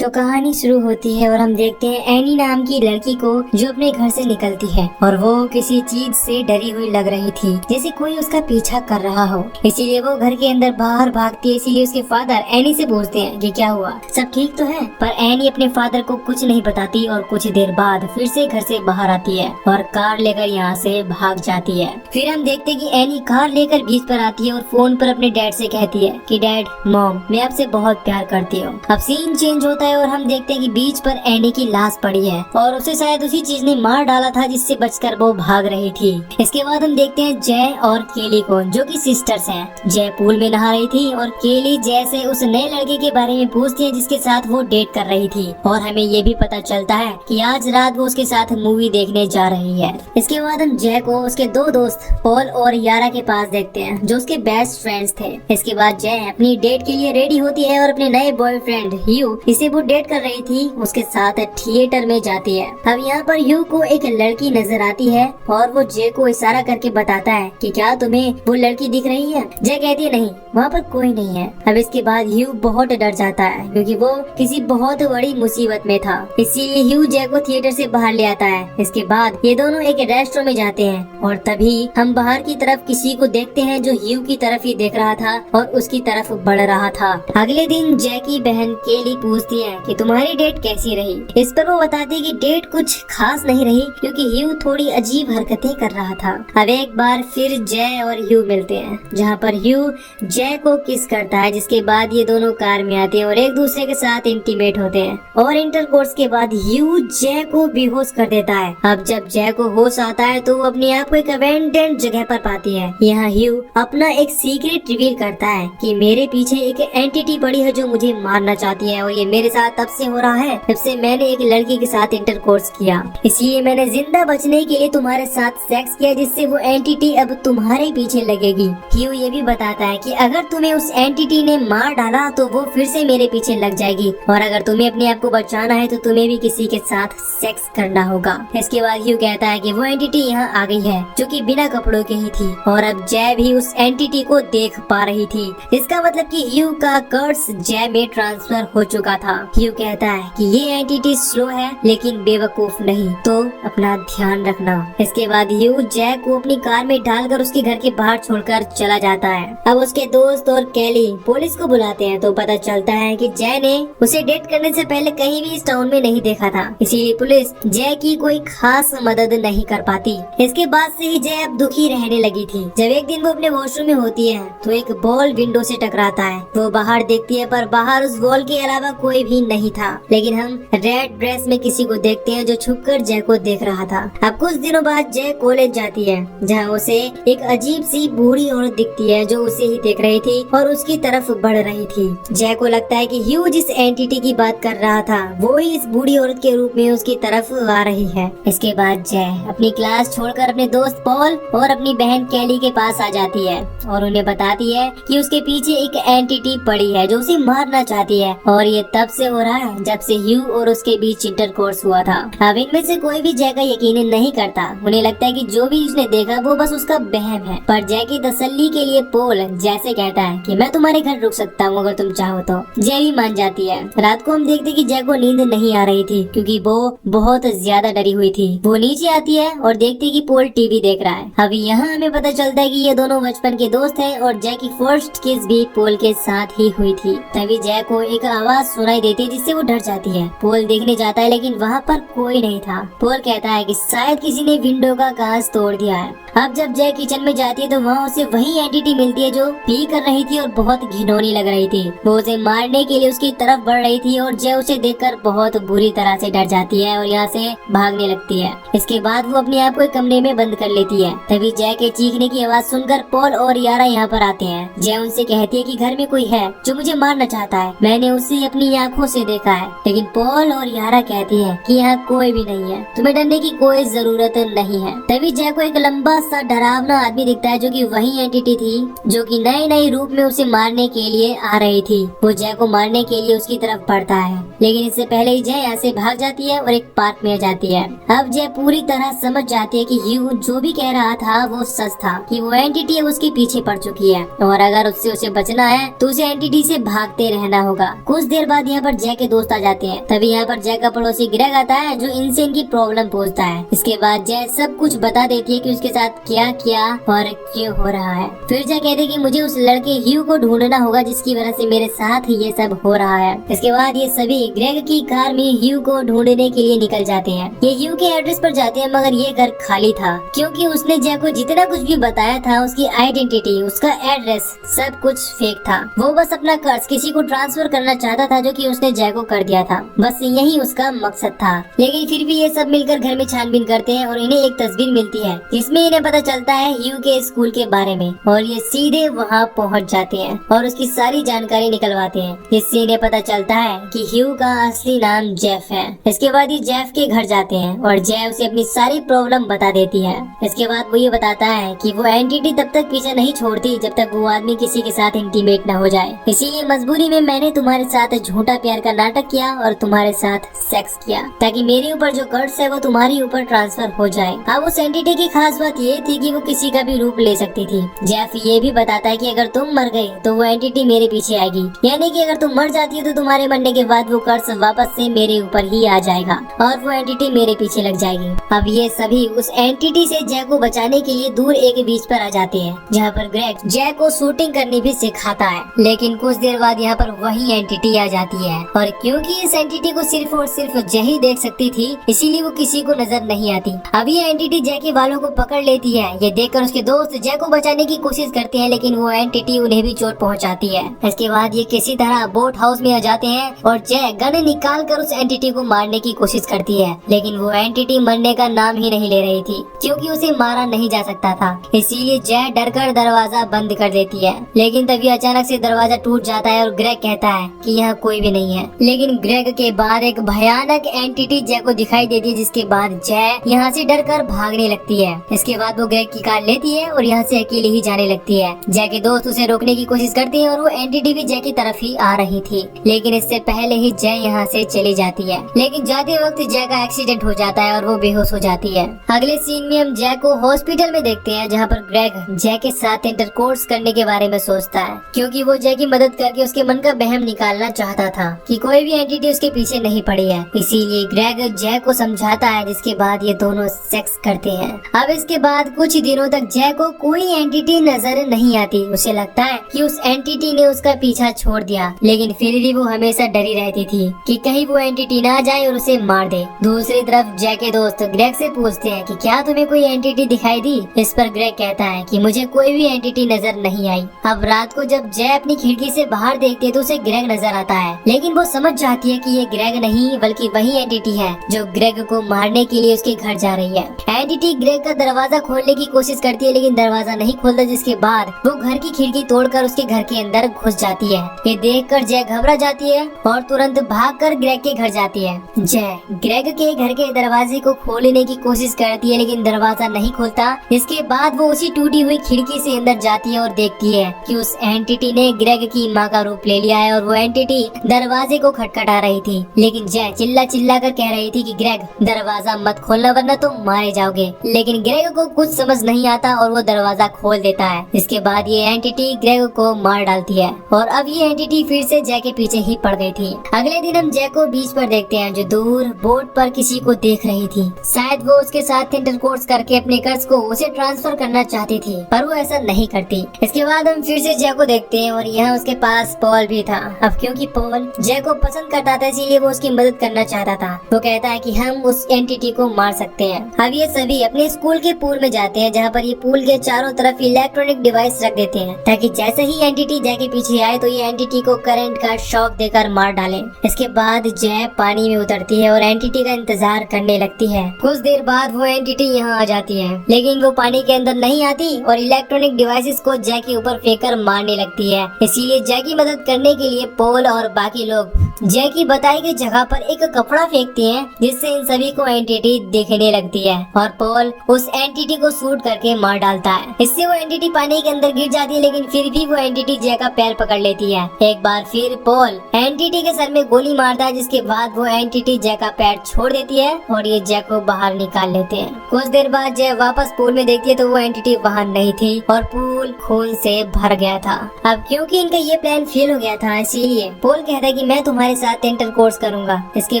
तो कहानी शुरू होती है और हम देखते हैं एनी नाम की लड़की को जो अपने घर से निकलती है और वो किसी चीज से डरी हुई लग रही थी, जैसे कोई उसका पीछा कर रहा हो। इसीलिए वो घर के अंदर बाहर भागती है। इसीलिए उसके फादर एनी से पूछते हैं कि क्या हुआ, सब ठीक तो है। पर एनी अपने फादर को कुछ नहीं बताती और कुछ देर बाद फिर से घर से बाहर आती है और कार लेकर यहाँ से भाग जाती है। फिर हम देखते हैं कि एनी कार लेकर बीच पर आती है और फोन पर अपने डैड से कहती है कि डैड, मॉम, मैं आपसे बहुत प्यार करती हूँ। अब सीन चेंज होता है और हम देखते हैं कि बीच पर एनी की लाश पड़ी है और उसे शायद उसी चीज ने मार डाला था जिससे बचकर वो भाग रही थी। इसके बाद हम देखते हैं जय और केली को, जो कि सिस्टर्स हैं। जय पूल में नहा रही थी और केली जय से उस नए लड़के के बारे में पूछती है जिसके साथ वो डेट कर रही थी और हमें ये भी पता चलता है कि आज रात वो उसके साथ मूवी देखने जा रही है। इसके बाद हम जय को उसके दो दोस्त पॉल और यारा के पास देखते हैं जो उसके बेस्ट फ्रेंड्स थे। इसके बाद जय अपनी डेट के लिए रेडी होती है और अपने नए बॉयफ्रेंड ह्यू, इसे वो डेट कर रही थी, उसके साथ थिएटर में जाती है। अब यहाँ पर ह्यू को एक लड़की नजर आती है और वो जय को इशारा करके बताता है कि क्या तुम्हें वो लड़की दिख रही है। जय कहती है नहीं, वहाँ पर कोई नहीं है। अब इसके बाद ह्यू बहुत डर जाता है क्योंकि वो किसी बहुत बड़ी मुसीबत में था। इसीलिए ह्यू जय को थिएटर से बाहर ले आता है। इसके बाद ये दोनों एक रेस्टोरेंट में जाते हैं और तभी हम बाहर की तरफ किसी को देखते हैं जो ह्यू की तरफ ही देख रहा था और उसकी तरफ बढ़ रहा था। अगले दिन जय की बहन केली पूछती है कि तुम्हारी डेट कैसी रही। इस पर वो बताती है कि डेट कुछ खास नहीं रही क्योंकि ह्यू थोड़ी अजीब हरकतें कर रहा था। अब एक बार फिर जय और ह्यू मिलते हैं जहाँ पर ह्यू जय को किस करता है, जिसके बाद ये दोनों कार में आते हैं और एक दूसरे के साथ इंटीमेट होते हैं और इंटरकोर्स के बाद ह्यू जय को बेहोश कर देता है। अब जब जय को होश आता है तो वो अपने आप को एक अबैंडन्ड जगह पर पाती है। यहाँ ह्यू अपना एक सीक्रेट रिवील करता है कि मेरे पीछे एक एंटिटी पड़ी है जो मुझे मारना चाहती है और ये मेरे साथ तब से हो रहा है जब से मैंने एक लड़की के साथ इंटरकोर्स किया। इसलिए मैंने जिंदा बचने के लिए तुम्हारे साथ सेक्स किया जिससे वो एंटिटी अब तुम्हारे पीछे लगेगी। ह्यू ये भी बताता है कि अगर तुम्हें उस एंटिटी ने मार डाला तो वो फिर से मेरे पीछे लग जाएगी और अगर तुम्हें अपने आप को बचाना है तो तुम्हें भी किसी के साथ सेक्स करना होगा। इसके बाद ह्यू कहता है कि वो एंटिटी यहाँ आ गई है जो कि बिना कपड़ों के ही थी और अब जय भी उस एंटिटी को देख पा रही थी। इसका मतलब कि ह्यू का कर्स जय में ट्रांसफर हो चुका था। ह्यू कहता है कि ये एंटिटी स्लो है लेकिन बेवकूफ नहीं, तो अपना ध्यान रखना। इसके बाद ह्यू जय को अपनी कार में डालकर उसके घर के बाहर छोड़कर चला जाता है। अब उसके दोस्त और केली पुलिस को बुलाते हैं तो पता चलता है कि जय ने उसे डेट करने से पहले कहीं भी इस टाउन में नहीं देखा था। इसीलिए पुलिस जय की कोई खास मदद नहीं कर पाती। इसके बाद से ही जय अब दुखी रहने लगी थी। जब एक दिन वो अपने वॉशरूम में होती है तो एक बॉल विंडो से टकराता है। वो बाहर देखती है पर बाहर उस बॉल के अलावा कोई भी नहीं था, लेकिन हम रेड ड्रेस में किसी को देखते हैं जो छुपकर जय को देख रहा था। अब कुछ दिनों बाद जय कॉलेज जाती है जहाँ उसे एक अजीब सी बूढ़ी औरत दिखती है जो उसे ही देख रही थी और उसकी तरफ बढ़ रही थी। जय को लगता है कि ह्यू जिस एंटिटी की बात कर रहा था वो ही इस बूढ़ी औरत के रूप में उसकी तरफ आ रही है। इसके बाद जय अपनी क्लास छोड़कर अपने दोस्त पॉल और अपनी बहन केली के पास आ जाती है और उन्हें बताती है कि उसके पीछे एक एंटिटी पड़ी है जो उसे मारना चाहती है और ये तब से हो रहा है जब से ह्यू और उसके बीच इंटरकोर्स हुआ था। अब इनमें से कोई भी जय का यकीन नहीं करता। उन्हें लगता है कि जो भी उसने देखा वो बस उसका वहम है। पर जय की तसल्ली के लिए पॉल जैसे कहता है कि मैं तुम्हारे घर रुक सकता हूँ अगर तुम चाहो तो। जय भी मान जाती है। रात को हम देखते कि जय को नींद नहीं आ रही थी क्योंकि वो बहुत ज्यादा डरी हुई थी। वो नीचे आती है और देखती कि पॉल टीवी देख रहा है। अभी यहाँ हमें पता चलता है कि ये दोनों बचपन के दोस्त हैं और जय की फर्स्ट किस भी पॉल के साथ ही हुई थी। तभी जय को एक आवाज सुनाई देती है जिससे वो डर जाती है। पॉल देखने जाता है लेकिन वहाँ पर कोई नहीं था। पॉल कहता है कि शायद किसी ने विंडो का कांच तोड़ दिया है। अब जब जय किचन में जाती है तो वहाँ उसे वही एंटिटी मिलती है जो पी कर रही थी और बहुत घिनौनी लग रही थी। वो उसे मारने के लिए उसकी तरफ बढ़ रही थी और जय उसे देखकर बहुत बुरी तरह से डर जाती है और यहाँ से भागने लगती है। इसके बाद वो अपने आप को एक कमरे में बंद कर लेती है। तभी जय के चीखने की आवाज सुनकर पॉल और यारा यहाँ पर आते हैं। जय उनसे कहती है कि घर में कोई है जो मुझे मारना चाहता है, मैंने उसे अपनी आंखों से देखा है। लेकिन पॉल और यारा कहती है कि यहाँ कोई भी नहीं है, तुम्हें डरने की कोई जरूरत नहीं है। तभी जय को एक लंबा बड़ा सा डरावना आदमी दिखता है, जो कि वही एंटिटी थी जो कि नए नए रूप में उसे मारने के लिए आ रही थी। वो जय को मारने के लिए उसकी तरफ बढ़ता है, लेकिन इससे पहले ही जय यहाँ से भाग जाती है और एक पार्क में आ जाती है। अब जय पूरी तरह समझ जाती है कि ह्यू जो भी कह रहा था वो सच था, कि वो एंटिटी है उसके पीछे पड़ चुकी है और अगर उससे उसे बचना है तो उसे एंटिटी से भागते रहना होगा। कुछ देर बाद यहाँ पर जय के दोस्त आ जाते हैं। तभी यहाँ पर जय का पड़ोसी ग्रेग आता है, जो इनसे इनकी प्रॉब्लम पूछता है। इसके बाद जय सब कुछ बता देती है कि उसके साथ क्या किया और क्यों हो रहा है। फिर जय कहते कि मुझे उस लड़के ह्यू को ढूंढना होगा जिसकी वजह से मेरे साथ ये सब हो रहा है। इसके बाद ये सभी ग्रेग की कार में ह्यू को ढूंढने के लिए निकल जाते हैं। ये ह्यू के एड्रेस पर जाते हैं, मगर ये घर खाली था, क्योंकि उसने जय को जितना कुछ भी बताया था, उसकी आइडेंटिटी, उसका एड्रेस, सब कुछ फेक था। वो बस अपना कर्ज किसी को ट्रांसफर करना चाहता था, जो कि उसने जय को कर दिया था। बस यही उसका मकसद था। लेकिन फिर भी ये सब मिलकर घर में छानबीन करते हैं और इन्हें एक तस्वीर मिलती है जिसमें इन्हें पता चलता है ह्यू के स्कूल के बारे में, और ये सीधे वहाँ पहुँच जाते हैं और उसकी सारी जानकारी निकलवाते हैं, जिससे इन्हें पता चलता है कि ह्यू का असली नाम जेफ है। इसके बाद ये जेफ के घर जाते हैं और जय उसे अपनी सारी प्रॉब्लम बता देती है। इसके बाद वो ये बताता है कि वो एंटिटी तब तक पीछे नहीं छोड़ती जब तक वो आदमी किसी के साथ इंटीमेट न हो जाए। इसीलिए मजबूरी में मैंने तुम्हारे साथ झूठा प्यार का नाटक किया और तुम्हारे साथ सेक्स किया, ताकि मेरे ऊपर जो कर्ज है वो तुम्हारे ऊपर ट्रांसफर हो जाए। अब उस एंटिटी की खास बात ये थी कि वो किसी का भी रूप ले सकती थी। जेफ ये भी बताता है कि अगर तुम मर गई तो वो एंटिटी मेरे पीछे आएगी, यानी कि अगर तुम मर जाती हो तो तुम्हारे मरने के बाद वो कर्ज वापस से मेरे ऊपर ही आ जाएगा और वो एंटिटी मेरे पीछे लग जाएगी। अब ये सभी उस एंटिटी से जय को बचाने के लिए दूर एक बीच पर आ जाते हैं, जहाँ पर ग्रेग जय को शूटिंग करनी भी सिखाता है। लेकिन कुछ देर बाद यहाँ पर वही एंटिटी आ जाती है, और क्योंकि इस एंटिटी को सिर्फ और सिर्फ जय ही देख सकती थी, इसीलिए वो किसी को नजर नहीं आती। अब ये एंटिटी जय के बालों को पकड़ लेती है। ये देखकर उसके दोस्त जय को बचाने की कोशिश करते हैं, लेकिन वो एंटिटी उन्हें भी चोट पहुँचाती है। इसके बाद ये किसी तरह बोट हाउस में आ जाते हैं और जय गन निकाल कर उस एंटिटी को मारने की कोशिश करती है, लेकिन वो एंटिटी मरने का नाम ही नहीं ले रही थी, क्योंकि उसे मारा नहीं जा सकता था। इसीलिए जय डरकर दरवाजा बंद कर देती है। लेकिन तभी अचानक से दरवाजा टूट जाता है और ग्रेग कहता है कि यहाँ कोई भी नहीं है। लेकिन ग्रेग के बाद एक भयानक एंटिटी जय को दिखाई देती है, जिसके बाद जय यहाँ से डरकर भागने लगती है। इसके बाद वो ग्रेग की कार लेती है और यहाँ से अकेले ही जाने लगती है। जय के दोस्त उसे रोकने की कोशिश करते हैं और वो एंटिटी भी जय की तरफ ही आ रही थी, लेकिन इससे पहले ही जय यहाँ से चली जाती है। लेकिन जाते वक्त जय का एक्सीडेंट हो जाता है और वो बेहोश हो जाती है। अगले सीन में हम जय को हॉस्पिटल में देखते हैं, जहाँ पर ग्रेग जय के साथ इंटरकोर्स करने के बारे में सोचता है, क्योंकि वो जय की मदद करके उसके मन का बहम निकालना चाहता था कि कोई भी एंटिटी उसके पीछे नहीं पड़ी है। इसीलिए ग्रेग जय को समझाता है, जिसके बाद ये दोनों सेक्स करते हैं। अब इसके बाद कुछ दिनों तक जय को कोई एंटिटी नजर नहीं आती। उसे लगता है कि उस एंटिटी ने उसका पीछा छोड़ दिया, लेकिन फिर भी वो हमेशा डरी रहती थी कि कहीं वो एंटिटी ना जाए और उसे मार दे। दूसरी तरफ जय के दोस्त ग्रेग से पूछते हैं कि क्या तुम्हें कोई एंटिटी दिखाई दी? इस पर ग्रेग कहता है कि मुझे कोई भी एंटिटी नजर नहीं आई। अब रात को जब जय अपनी खिड़की से बाहर देखती है तो उसे ग्रेग नजर आता है, लेकिन वो समझ जाती है कि ये ग्रेग नहीं बल्कि वही एंटिटी है जो ग्रेग को मारने के लिए उसके घर जा रही है। एंटिटी ग्रेग का दरवाजा खोलने की कोशिश करती है, लेकिन दरवाजा नहीं खोलता, जिसके बाद वो घर की खिड़की तोड़कर उसके घर के अंदर घुस जाती है। ये देखकर जय घबरा जाती है और तुरंत भागकर ग्रेग के घर जाती है। जय ग्रेग के घर के दरवाजे को खोलने की कोशिश करती है, लेकिन दरवाजा नहीं खुलता। इसके बाद वो उसी टूटी हुई खिड़की से अंदर जाती है और देखती है कि उस एंटिटी ने ग्रेग की माँ का रूप ले लिया है और वो एंटिटी दरवाजे को खटखटा रही थी। लेकिन जय चिल्ला चिल्ला कर कह रही थी कि ग्रेग दरवाजा मत खोलना वरना तुम मारे जाओगे। लेकिन ग्रेग को कुछ समझ नहीं आता और वो दरवाजा खोल देता है। इसके बाद ये एंटिटी ग्रेग को मार डालती है और अब ये एंटिटी फिर से जय के पीछे ही पड़ गई थी। अगले दिन हम जय को बीच पर देखते हैं, जो दूर बोट पर किसी को देख रही थी। शायद वो उसके साथ इंटरकोर्स करके अपने कर्ज को उसे ट्रांसफर करना चाहती थी, पर वो ऐसा नहीं करती। इसके बाद हम फिर से जय को देखते हैं और यहाँ उसके पास पॉल भी था। अब क्योंकि पॉल जय को पसंद करता था, इसीलिए वो उसकी मदद करना चाहता था। वो कहता है कि हम उस एंटिटी को मार सकते हैं। अब ये सभी अपने स्कूल के पूल में जाते हैं, जहाँ पर ये पूल के चारों तरफ इलेक्ट्रॉनिक डिवाइस रख देते हैं, ताकि जैसे ही एंटिटी जय के पीछे आए तो ये एंटिटी को करंट का शॉक देकर मार डाले। इसके बाद जय पानी में उतरती है और एंटिटी का इंतजार करने लगती है। कुछ देर बाद वो एंटिटी यहाँ आ जाती है, लेकिन वो पानी के अंदर नहीं आती और इलेक्ट्रॉनिक डिवाइसेस को जय के ऊपर फेंककर मारने लगती है। इसीलिए जय की मदद करने के लिए पॉल और बाकी लोग जय की बताई गई जगह पर एक कपड़ा फेंकते हैं, जिससे इन सभी को एंटिटी दिखने लगती है और पॉल उस एंटिटी एंटिटी को शूट करके मार डालता है। इससे वो एंटिटी पानी के अंदर गिर जाती है, लेकिन फिर भी वो एंटिटी जय का पैर पकड़ लेती है। एक बार फिर पॉल एंटिटी के सर में गोली मारता है, जिसके बाद वो एंटिटी जय का पैर छोड़ देती है और ये जय को बाहर निकाल लेते हैं। कुछ देर बाद जय वापस पूल में देखती है तो वो एंटिटी वहाँ नहीं थी और पूल खून से भर गया था। अब क्योंकि इनका ये प्लान फेल हो गया था, इसीलिए पोल कहता है कि मैं तुम्हारे साथ इंटरकोर्स करूंगा, इसके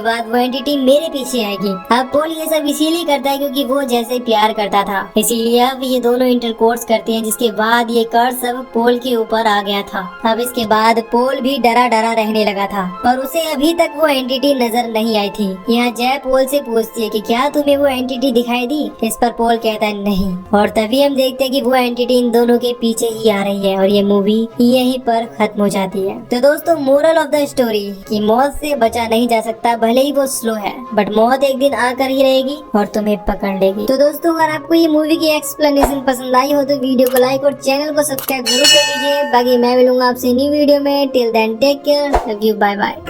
बाद वो एंटिटी मेरे पीछे आएगी। अब पोल ये सब इसीलिए करता है क्योंकि वो जैसे प्यार करता था, इसीलिए अब ये दोनों इंटरकोर्स करते हैं, जिसके बाद ये कर्ज सब पोल के ऊपर आ गया था। अब इसके बाद पोल भी डरा डरा रहने लगा था और उसे अभी तक वो एंटिटी नजर नहीं आई थी। यहाँ जय पोल से पूछती है कि क्या तुम्हें वो एंटिटी दिखाई दी? इस पर पोल कहता है नहीं, और तभी हम देखते हैं कि वो एंटिटी इन दोनों के पीछे ही आ रही है और ये मूवी यहीं पर खत्म हो जाती है। तो दोस्तों, मोरल ऑफ द स्टोरी कि मौत से बचा नहीं जा सकता, भले ही वो स्लो है, बट मौत एक दिन आकर ही रहेगी और तुम्हें पकड़ लेगी। तो दोस्तों, अगर आपको ये मूवी की एक्सप्लेनेशन पसंद आई हो तो वीडियो को लाइक और चैनल को सब्सक्राइब जरूर कर लीजिए। बाकी मैं मिलूंगा आपसे न्यू वीडियो में। Till then take care, love you, bye bye.